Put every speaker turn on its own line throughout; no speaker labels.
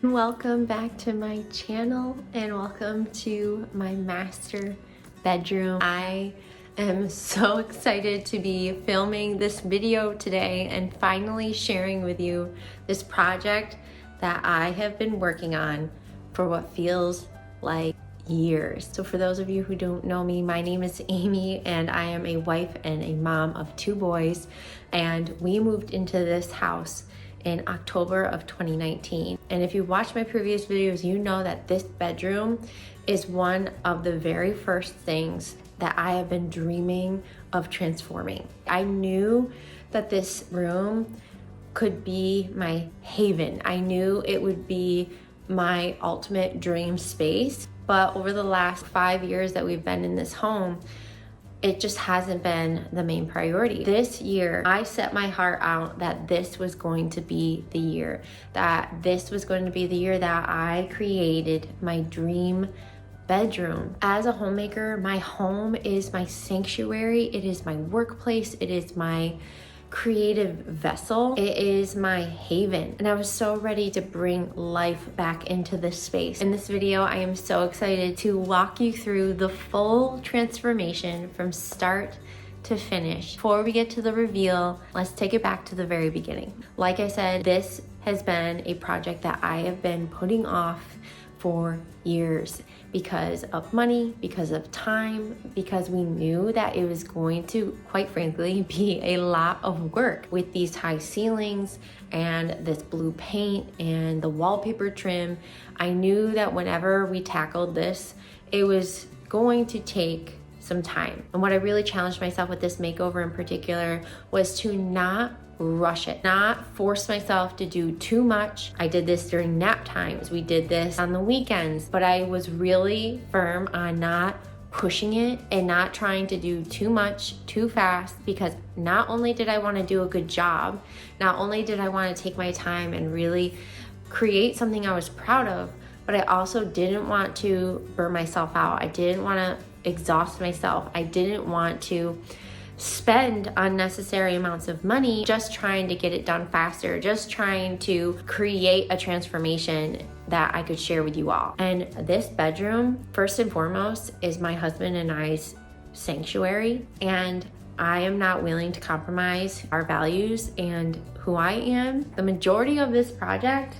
Welcome back to my channel and welcome to my master bedroom. I am so excited to be filming this video today and finally sharing with you this project that I have been working on for what feels like years. So for those of you who don't know me, my name is Amy and I am a wife and a mom of 2 boys, and we moved into this house in October of 2019. And if you watched my previous videos, you know that this bedroom is one of the very first things that I have been dreaming of transforming. I knew that this room could be my haven. I knew it would be my ultimate dream space. But over the last 5 years that we've been in this home, it just hasn't been the main priority. This year, I set my heart out that this was going to be the year, that this was going to be the year that I created my dream bedroom. As a homemaker, my home is my sanctuary. It is my workplace. It is my creative vessel. It is my haven. And I was so ready to bring life back into this space. In this video, I am so excited to walk you through the full transformation from start to finish. Before we get to the reveal, let's take it back to the very beginning. Like I said, this has been a project that I have been putting off for years because of money, because of time, because we knew that it was going to, quite frankly, be a lot of work with these high ceilings and this blue paint and the wallpaper trim. I knew that whenever we tackled this, it was going to take some time. And what I really challenged myself with this makeover in particular was to not rush it, not force myself to do too much. I did this during nap times. We did this on the weekends, but I was really firm on not pushing it and not trying to do too much too fast, because not only did I want to do a good job, not only did I want to take my time and really create something I was proud of, but I also didn't want to burn myself out. I didn't want to exhaust myself. I didn't want to spend unnecessary amounts of money just trying to get it done faster, just trying to create a transformation that I could share with you all. And this bedroom, first and foremost, is my husband and I's sanctuary, and I am not willing to compromise our values and who I am. The majority of this project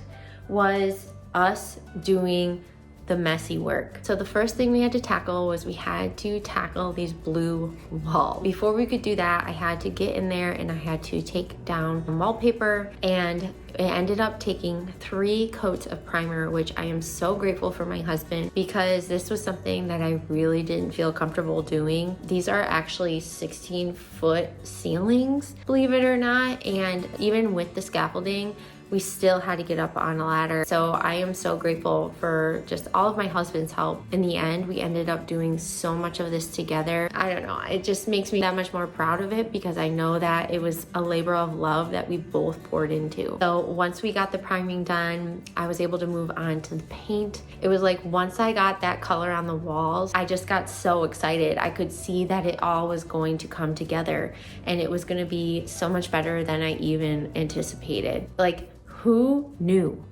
was us doing the messy work. So the first thing we had to tackle was we had to tackle these blue walls. Before we could do that, I had to get in there and I had to take down wallpaper, and it ended up taking 3 coats of primer, which I am so grateful for my husband, because this was something that I really didn't feel comfortable doing. These are actually 16-foot ceilings, believe it or not, and even with the scaffolding, we still had to get up on a ladder. So I am so grateful for just all of my husband's help. In the end, we ended up doing so much of this together. I don't know, it just makes me that much more proud of it, because I know that it was a labor of love that we both poured into. So once we got the priming done, I was able to move on to the paint. It was like once I got that color on the walls, I just got so excited. I could see that it all was going to come together and it was going to be so much better than I even anticipated. Like, who knew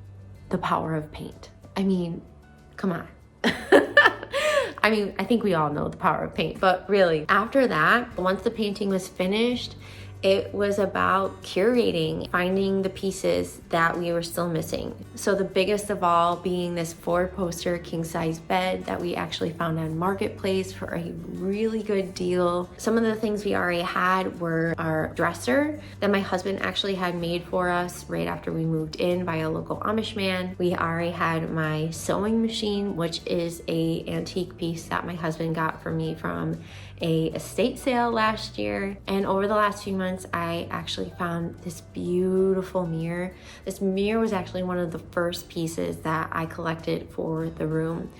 the power of paint? I mean, come on. I mean, I think we all know the power of paint, but really, after that, once the painting was finished, it was about curating, finding the pieces that we were still missing. So the biggest of all being this 4-poster king-size bed that we actually found on Marketplace for a really good deal. Some of the things we already had were our dresser that my husband actually had made for us right after we moved in by a local Amish man. We already had my sewing machine, which is a antique piece that my husband got for me from a estate sale last year. And over the last few months, I actually found this beautiful mirror. This mirror was actually one of the first pieces that I collected for the room.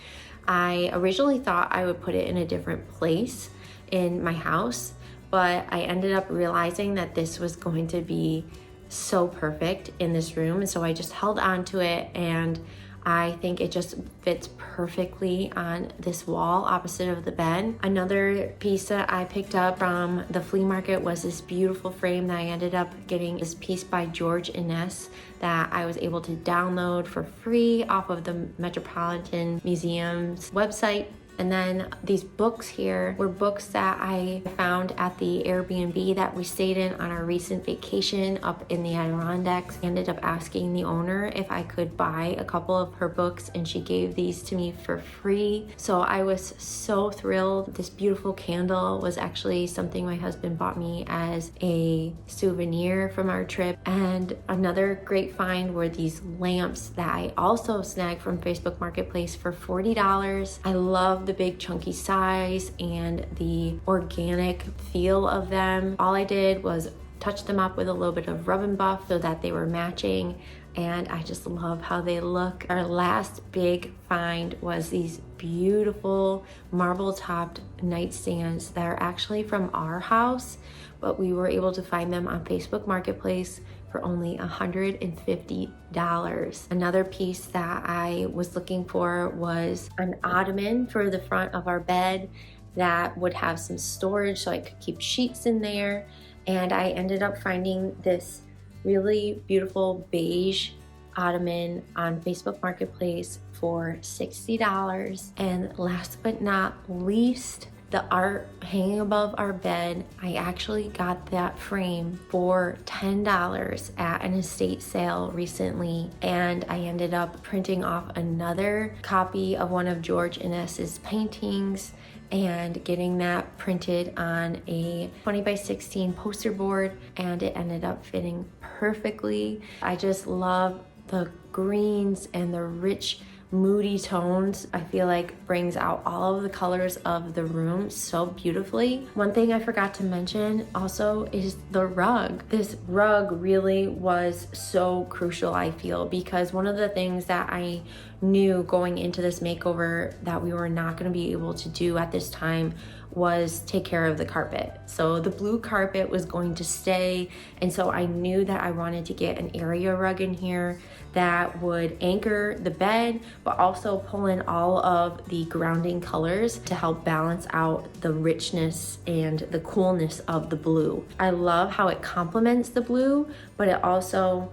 I originally thought I would put it in a different place in my house, but I ended up realizing that this was going to be so perfect in this room. And so I just held on to it, and I think it just fits perfectly on this wall opposite of the bed. Another piece that I picked up from the flea market was this beautiful frame that I ended up getting. This piece by George Ines that I was able to download for free off of the Metropolitan Museum's website. And then these books here were books that I found at the Airbnb that we stayed in on our recent vacation up in the Adirondacks. I ended up asking the owner if I could buy a couple of her books, and she gave these to me for free. So I was so thrilled. This beautiful candle was actually something my husband bought me as a souvenir from our trip. And another great find were these lamps that I also snagged from Facebook Marketplace for $40. I love the big chunky size and the organic feel of them. All I did was touch them up with a little bit of rub and buff so that they were matching, and I just love how they look. Our last big find was these beautiful marble topped nightstands that are actually from our house, but we were able to find them on Facebook Marketplace for only $150. Another piece that I was looking for was an ottoman for the front of our bed that would have some storage so I could keep sheets in there. And I ended up finding this really beautiful beige ottoman on Facebook Marketplace for $60. And last but not least, the art hanging above our bed. I actually got that frame for $10 at an estate sale recently, and I ended up printing off another copy of one of George Ines's paintings and getting that printed on a 20 by 16 poster board, and it ended up fitting perfectly. I just love the greens and the rich moody tones. I feel like brings out all of the colors of the room so beautifully. One thing I forgot to mention also is the rug. This rug really was so crucial, I feel, because one of the things that I knew going into this makeover that we were not going to be able to do at this time was take care of the carpet. So the blue carpet was going to stay, and so I knew that I wanted to get an area rug in here that would anchor the bed but also pull in all of the grounding colors to help balance out the richness and the coolness of the blue. I love how it complements the blue, but it also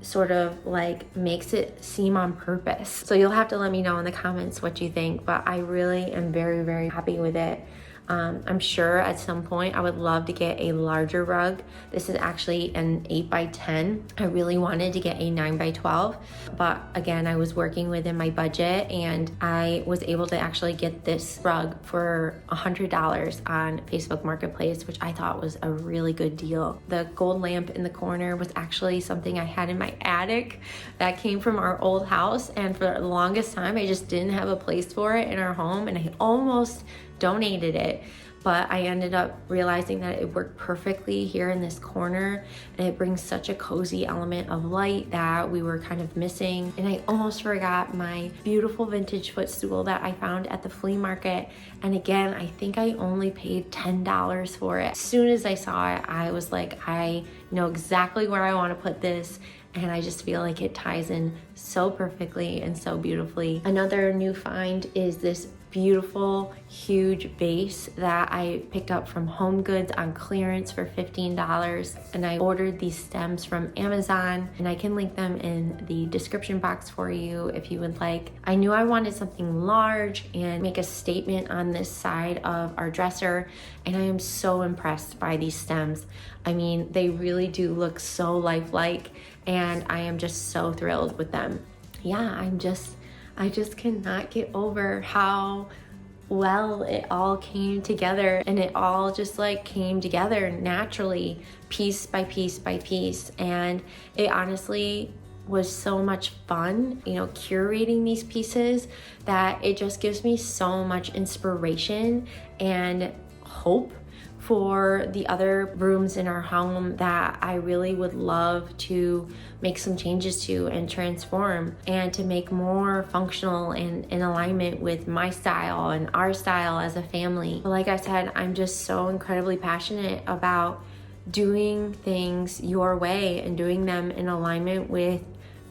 sort of like makes it seem on purpose. So you'll have to let me know in the comments what you think, but I really am very, very happy with it. I'm sure at some point I would love to get a larger rug. This is actually an 8 by 10. I really wanted to get a 9 by 12, but again, I was working within my budget, and I was able to actually get this rug for $100 on Facebook Marketplace, which I thought was a really good deal. The gold lamp in the corner was actually something I had in my attic that came from our old house, and for the longest time I just didn't have a place for it in our home, and I almost donated it, but I ended up realizing that it worked perfectly here in this corner, and it brings such a cozy element of light that we were kind of missing. And I almost forgot my beautiful vintage footstool that I found at the flea market, and again, I think I only paid $10 for it. As soon as I saw it, I was like, I know exactly where I want to put this, and I just feel like it ties in so perfectly and so beautifully. Another new find is this beautiful, huge vase that I picked up from Home Goods on clearance for $15, and I ordered these stems from Amazon, and I can link them in the description box for you if you would like. I knew I wanted something large and make a statement on this side of our dresser, and I am so impressed by these stems. I mean, they really do look so lifelike, and I am just so thrilled with them. Yeah, I just cannot get over how well it all came together, and it all just like came together naturally, piece by piece by piece. And it honestly was so much fun, you know, curating these pieces, that it just gives me so much inspiration and hope for the other rooms in our home that I really would love to make some changes to and transform, and to make more functional and in alignment with my style and our style as a family. But like I said, I'm just so incredibly passionate about doing things your way and doing them in alignment with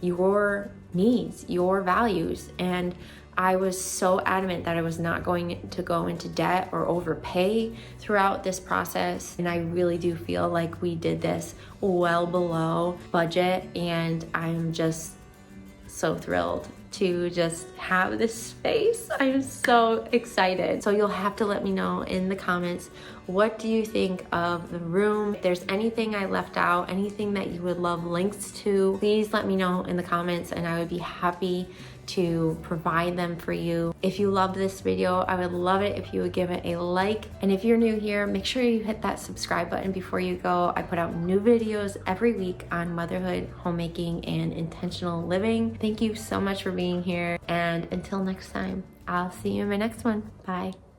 your needs, your values. And I was so adamant that I was not going to go into debt or overpay throughout this process. And I really do feel like we did this well below budget, and I'm just so thrilled to just have this space. I'm so excited. So you'll have to let me know in the comments, what do you think of the room? If there's anything I left out, anything that you would love links to, please let me know in the comments and I would be happy to provide them for you. If you love this video, I would love it if you would give it a like. And if you're new here, make sure you hit that subscribe button before you go. I put out new videos every week on motherhood, homemaking, and intentional living. Thank you so much for being here. And until next time, I'll see you in my next one. Bye.